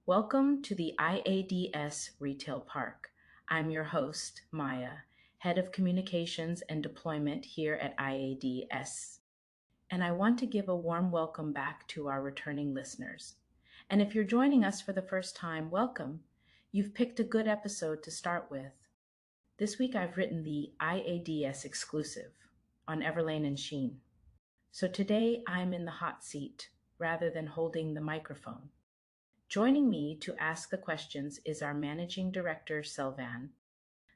Welcome to the IADS Retail Park. I'm your host, Maya, Head of Communications and Deployment here at IADS. And I want to give a warm welcome back to our returning listeners. And if you're joining us for the first time, welcome. You've picked a good episode to start with. This week I've written the IADS exclusive on Everlane and Shein. So today I'm in the hot seat rather than holding the microphone. Joining me to ask the questions is our Managing Director, Selvan.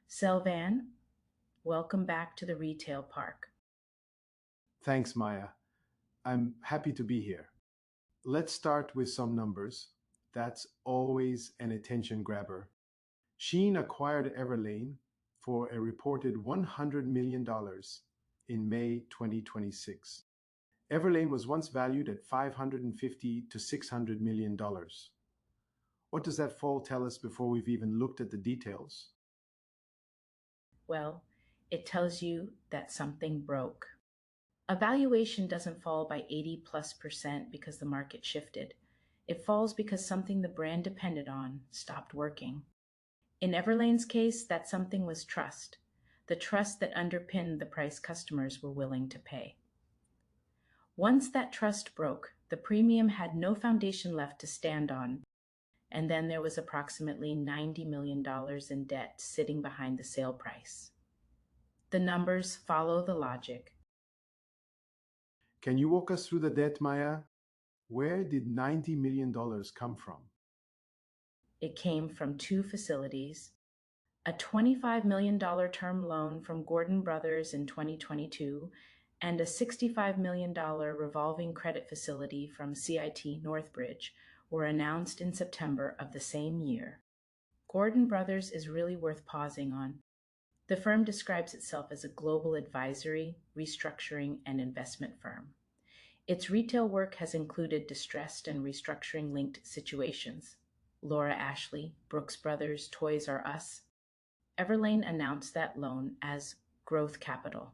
Selvan, welcome back to the Retail Park. Thanks, Maya. I'm happy to be here. Let's start with some numbers. That's always an attention grabber. Shein acquired Everlane for a reported $100 million in May 2026. Everlane was once valued at $550 to $600 million. What does that fall tell us before we've even looked at the details? Well, it tells you that something broke. A valuation doesn't fall by 80+% because the market shifted. It falls because something the brand depended on stopped working. In Everlane's case, that something was trust, the trust that underpinned the price customers were willing to pay. Once that trust broke, the premium had no foundation left to stand on, and then there was approximately $90 million in debt sitting behind the sale price. The numbers follow the logic. Can you walk us through the debt, Maya? Where did $90 million come from? It came from two facilities, a $25 million term loan from Gordon Brothers in 2022 and a $65 million revolving credit facility from CIT Northbridge were announced in September of the same year. Gordon Brothers is really worth pausing on. The firm describes itself as a global advisory, restructuring, and investment firm. Its retail work has included distressed and restructuring-linked situations. Laura Ashley, Brooks Brothers, Toys R Us. Everlane announced that loan as growth capital.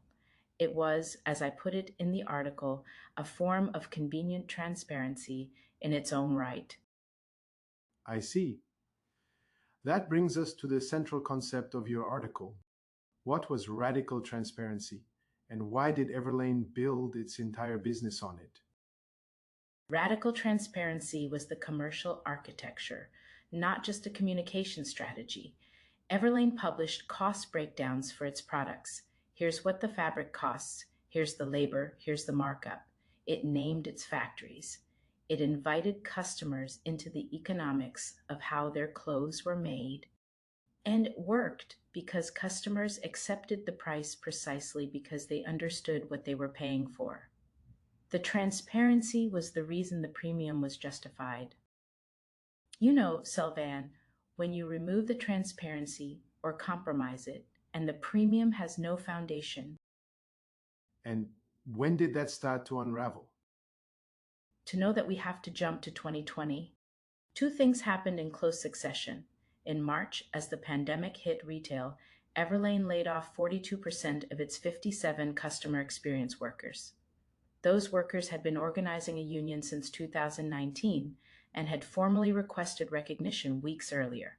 It was, as I put it in the article, a form of convenient transparency in its own right. I see. That brings us to the central concept of your article. What was radical transparency, and why did Everlane build its entire business on it? Radical transparency was the commercial architecture, not just a communication strategy. Everlane published cost breakdowns for its products. Here's what the fabric costs, here's the labor, here's the markup. It named its factories. It invited customers into the economics of how their clothes were made, and it worked because customers accepted the price precisely because they understood what they were paying for. The transparency was the reason the premium was justified. You know, Selvan, when you remove the transparency or compromise it, and the premium has no foundation. And when did that start to unravel? To know that we have to jump to 2020, two things happened in close succession. In March, as the pandemic hit retail, Everlane laid off 42% of its 57 customer experience workers. Those workers had been organizing a union since 2019 and had formally requested recognition weeks earlier.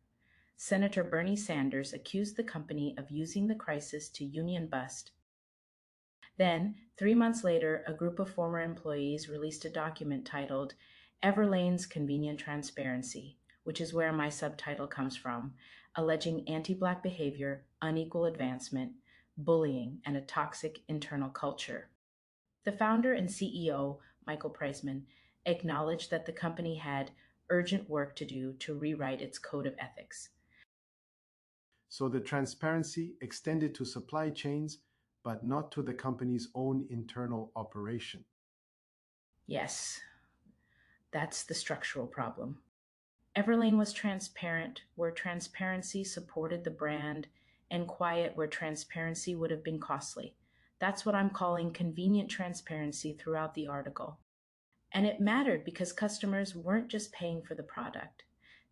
Senator Bernie Sanders accused the company of using the crisis to union bust. Then, 3 months later, a group of former employees released a document titled Everlane's Convenient Transparency, which is where my subtitle comes from, alleging anti-Black behavior, unequal advancement, bullying, and a toxic internal culture. The founder and CEO, Michael Preisman, acknowledged that the company had urgent work to do to rewrite its code of ethics. So the transparency extended to supply chains, but not to the company's own internal operation. Yes, that's the structural problem. Everlane was transparent where transparency supported the brand, and quiet where transparency would have been costly. That's what I'm calling convenient transparency throughout the article. And it mattered because customers weren't just paying for the product.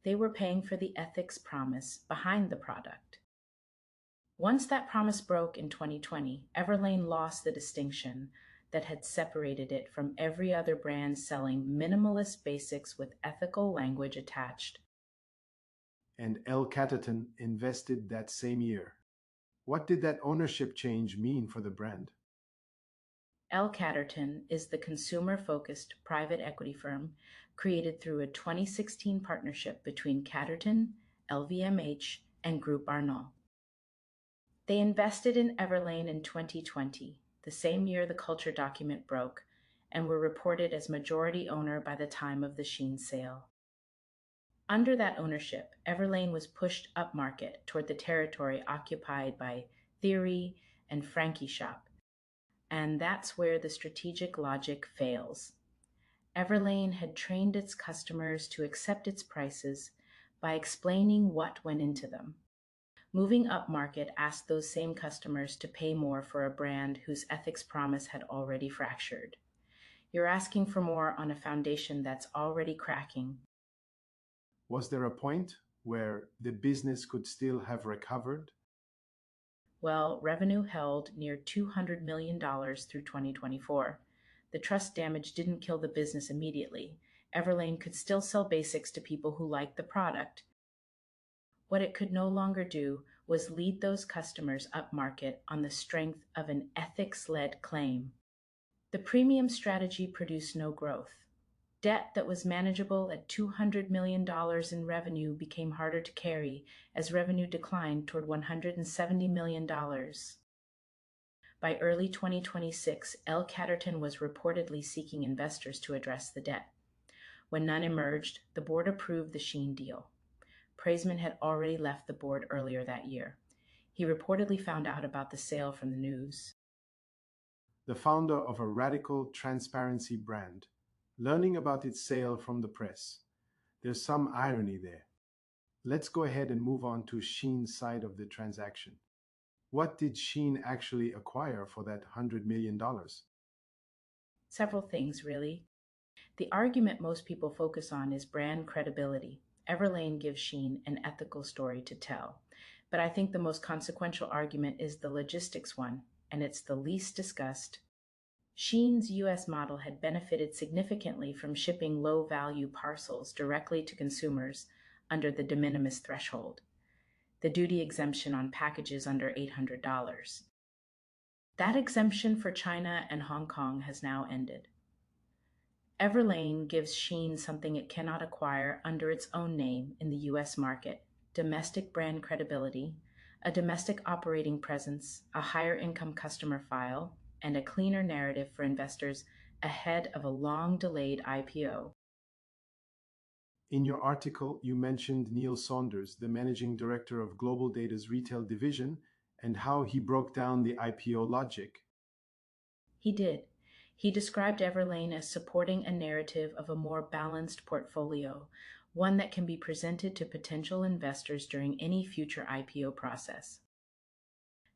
They were paying for the ethics promise behind the product. Once that promise broke in 2020, Everlane lost the distinction that had separated it from every other brand selling minimalist basics with ethical language attached. and El Catterton invested that same year. What did that ownership change mean for the brand? L. Catterton is the consumer focused private equity firm created through a 2016 partnership between Catterton, LVMH, and Group Arnault. They invested in Everlane in 2020, the same year the Culture document broke, and were reported as majority owner by the time of the Shein sale. Under that ownership, Everlane was pushed upmarket toward the territory occupied by Theory and Frankie Shop, and that's where the strategic logic fails. Everlane had trained its customers to accept its prices by explaining what went into them. Moving upmarket asked those same customers to pay more for a brand whose ethics promise had already fractured. You're asking for more on a foundation that's already cracking. Was there a point where the business could still have recovered? Well, revenue held near $200 million through 2024. The trust damage didn't kill the business immediately. Everlane could still sell basics to people who liked the product. What it could no longer do was lead those customers upmarket on the strength of an ethics led claim. The premium strategy produced no growth. Debt that was manageable at $200 million in revenue became harder to carry as revenue declined toward $170 million. By early 2026, L. Catterton was reportedly seeking investors to address the debt. When none emerged, the board approved the Shein deal. Praisman had already left the board earlier that year. He reportedly found out about the sale from the news. The founder of a radical transparency brand, learning about its sale from the press. There's some irony there. Let's go ahead and move on to Shein's side of the transaction. What did Shein actually acquire for that $100 million? Several things, really. The argument most people focus on is brand credibility. Everlane gives Shein an ethical story to tell. But I think the most consequential argument is the logistics one, and it's the least discussed. Shein's US model had benefited significantly from shipping low value parcels directly to consumers under the de minimis threshold, the duty exemption on packages under $800. That exemption for China and Hong Kong has now ended. Everlane gives Shein something it cannot acquire under its own name in the US market: domestic brand credibility, a domestic operating presence, a higher income customer file, and a cleaner narrative for investors ahead of a long delayed IPO. In your article, you mentioned Neil Saunders, the managing director of Global Data's retail division, and how he broke down the IPO logic. He did. He described Everlane as supporting a narrative of a more balanced portfolio, one that can be presented to potential investors during any future IPO process.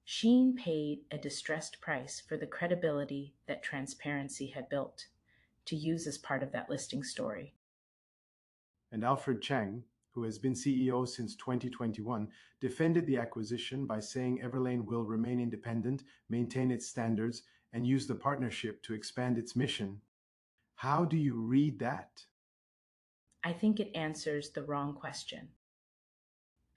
Shein paid a distressed price for the credibility that transparency had built, to use as part of that listing story. And Alfred Chang, who has been CEO since 2021, defended the acquisition by saying Everlane will remain independent, maintain its standards, and use the partnership to expand its mission. How do you read that? I think it answers the wrong question.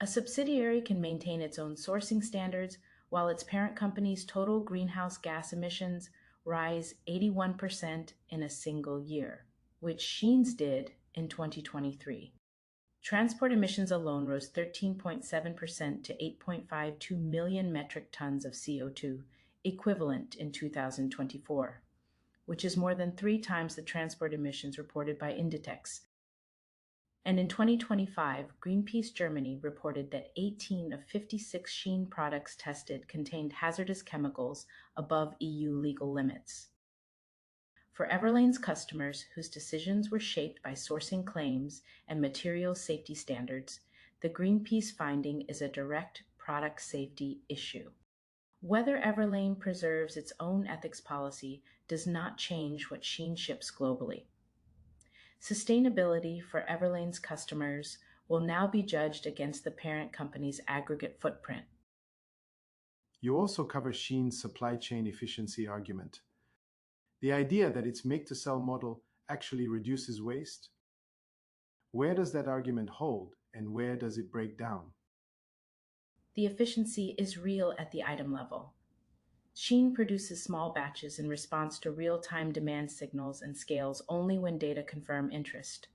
A subsidiary can maintain its own sourcing standards while its parent company's total greenhouse gas emissions rise 81% in a single year, which Shein's did in 2023. Transport emissions alone rose 13.7% to 8.52 million metric tons of CO2 equivalent in 2024, which is more than 3 times the transport emissions reported by Inditex. And in 2025, Greenpeace Germany reported that 18 of 56 Shein products tested contained hazardous chemicals above EU legal limits. For Everlane's customers, whose decisions were shaped by sourcing claims and material safety standards, the Greenpeace finding is a direct product safety issue. Whether Everlane preserves its own ethics policy does not change what Shein ships globally. Sustainability for Everlane's customers will now be judged against the parent company's aggregate footprint. You also cover Shein's supply chain efficiency argument. The idea that its make-to-sell model actually reduces waste? Where does that argument hold, and where does it break down? The efficiency is real at the item level. Shein produces small batches in response to real time demand signals and scales only when data confirm interest.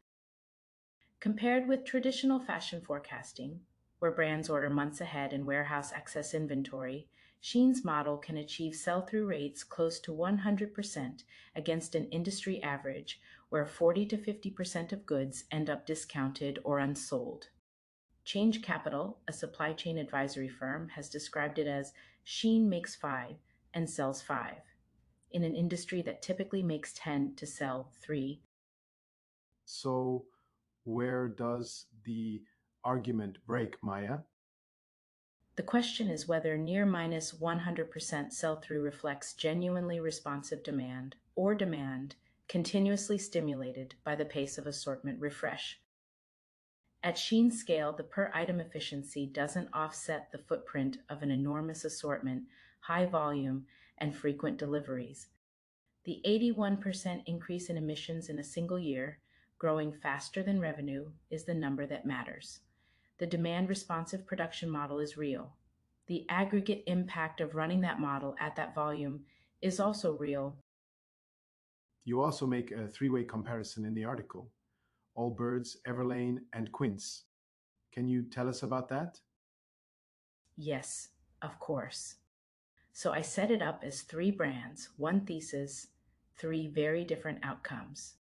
Compared with traditional fashion forecasting, where brands order months ahead and warehouse excess inventory, Shein's model can achieve sell through rates close to 100% against an industry average where 40 to 50% of goods end up discounted or unsold. Change Capital, a supply chain advisory firm, has described it as Shein makes five and sells five, in an industry that typically makes 10 to sell three. So, where does the argument break, Maya? The question is whether near minus 100% sell through reflects genuinely responsive demand or demand continuously stimulated by the pace of assortment refresh. At Sheen scale, the per item efficiency doesn't offset the footprint of an enormous assortment, high volume, and frequent deliveries. The 81% increase in emissions in a single year, growing faster than revenue, is the number that matters. The demand responsive production model is real. The aggregate impact of running that model at that volume is also real. You also make a three-way comparison in the article: Allbirds, Everlane, and Quince. Can you tell us about that? Yes, of course. So I set it up as three brands, one thesis, three very different outcomes.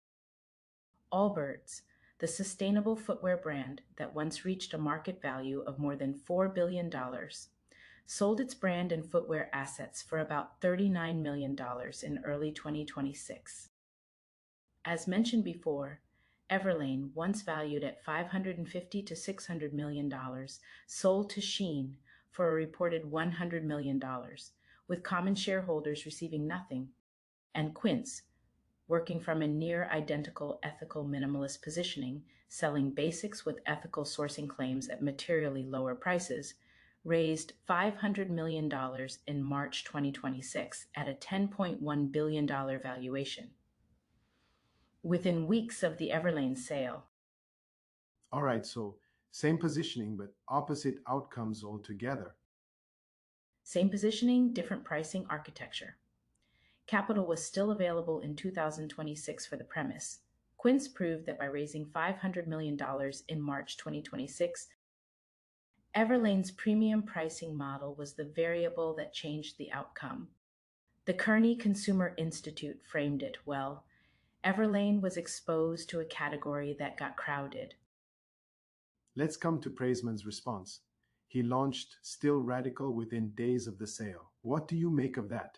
Allbirds, the sustainable footwear brand that once reached a market value of more than $4 billion, sold its brand and footwear assets for about $39 million in early 2026. As mentioned before, Everlane, once valued at $550 to $600 million, sold to Shein for a reported $100 million, with common shareholders receiving nothing, and Quince, working from a near identical ethical minimalist positioning, selling basics with ethical sourcing claims at materially lower prices, raised $500 million in March 2026 at a $10.1 billion valuation. Within weeks of the Everlane sale, All right, so same positioning but opposite outcomes altogether. same positioning, different pricing architecture. Capital was still available in 2026 for the premise. Quince proved that by raising $500 million in March 2026, Everlane's premium pricing model was the variable that changed the outcome. The Kearney Consumer Institute framed it well. Everlane was exposed to a category that got crowded. Let's come to Praisman's response. He launched Still Radical within days of the sale. What do you make of that?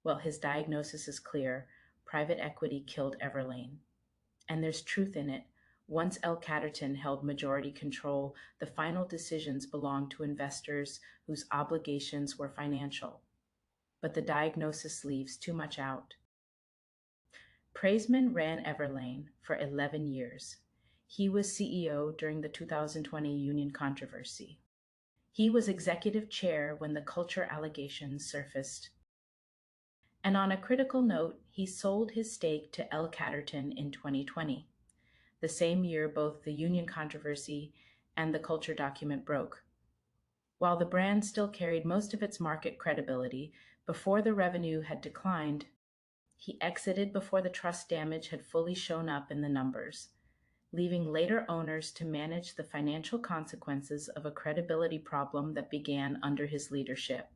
Well, his diagnosis is clear. Private equity killed Everlane. And there's truth in it. Once L. Catterton held majority control, the final decisions belonged to investors whose obligations were financial. But the diagnosis leaves too much out. Praisman ran Everlane for 11 years. He was CEO during the 2020 union controversy. He was executive chair when the culture allegations surfaced. And on a critical note, he sold his stake to L. Catterton in 2020, the same year both the union controversy and the culture document broke. While the brand still carried most of its market credibility, before the revenue had declined, he exited before the trust damage had fully shown up in the numbers, leaving later owners to manage the financial consequences of a credibility problem that began under his leadership.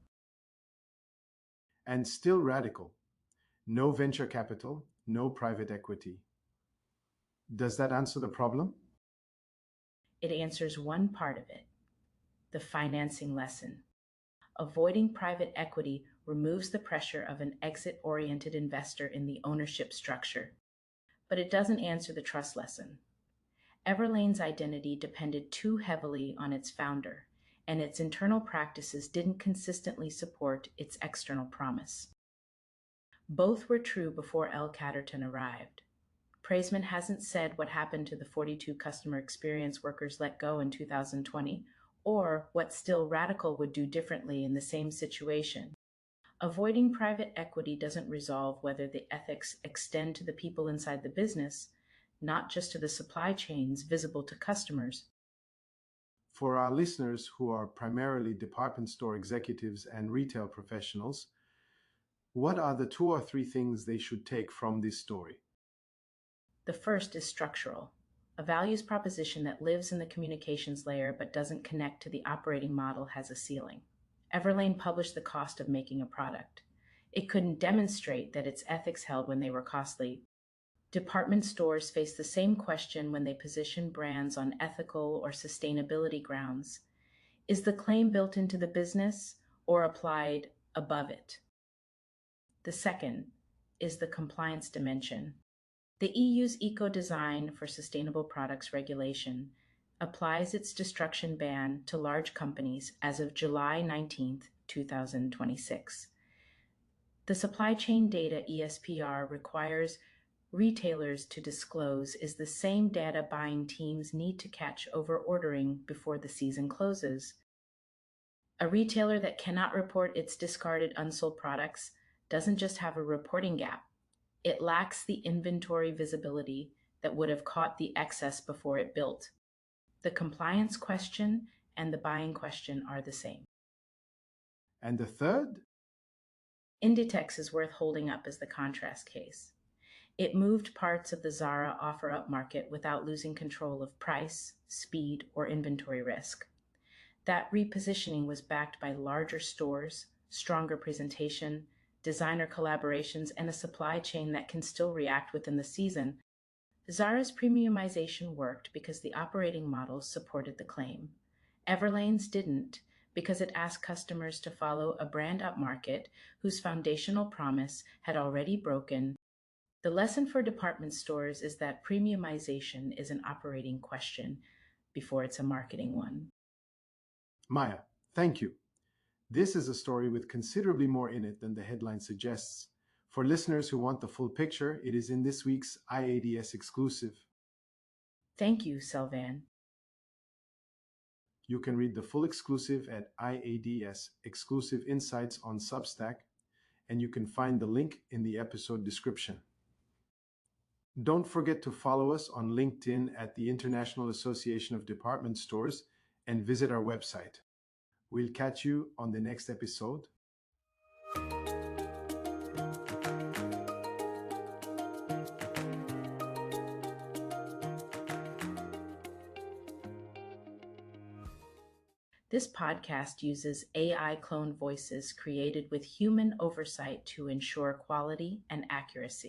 And Still Radical. No venture capital, no private equity. Does that answer the problem? It answers one part of it, the financing lesson. Avoiding private equity removes the pressure of an exit oriented investor in the ownership structure, but it doesn't answer the trust lesson. Everlane's identity depended too heavily on its founder, and its internal practices didn't consistently support its external promise. Both were true before L. Catterton arrived. Praisman hasn't said what happened to the 42 customer experience workers let go in 2020, or what Still Radical would do differently in the same situation. Avoiding private equity doesn't resolve whether the ethics extend to the people inside the business, not just to the supply chains visible to customers. For our listeners who are primarily department store executives and retail professionals, what are the two or three things they should take from this story? The first is structural, a values proposition that lives in the communications layer but doesn't connect to the operating model has a ceiling. Everlane published the cost of making a product. It couldn't demonstrate that its ethics held when they were costly. Department stores face the same question when they position brands on ethical or sustainability grounds. Is the claim built into the business or applied above it? The second is the compliance dimension. The EU's Eco Design for Sustainable Products regulation applies its destruction ban to large companies as of July 19, 2026. The supply chain data ESPR requires retailers to disclose is the same data buying teams need to catch over ordering before the season closes. A retailer that cannot report its discarded unsold products doesn't just have a reporting gap, it lacks the inventory visibility that would have caught the excess before it built. The compliance question and the buying question are the same. And the third? Inditex is worth holding up as the contrast case. It moved parts of the Zara offer up market without losing control of price, speed, or inventory risk. That repositioning was backed by larger stores, stronger presentation, designer collaborations, and a supply chain that can still react within the season. Zara's premiumization worked because the operating model supported the claim. Everlane's didn't because it asked customers to follow a brand upmarket whose foundational promise had already broken. The lesson for department stores is that premiumization is an operating question before it's a marketing one. Maya, thank you. This is a story with considerably more in it than the headline suggests. For listeners who want the full picture, it is in this week's IADS exclusive. Thank you, Selvan. You can read the full exclusive at IADS Exclusive Insights on Substack, and you can find the link in the episode description. Don't forget to follow us on LinkedIn at the International Association of Department Stores and visit our website. We'll catch you on the next episode. This podcast uses AI clone voices created with human oversight to ensure quality and accuracy.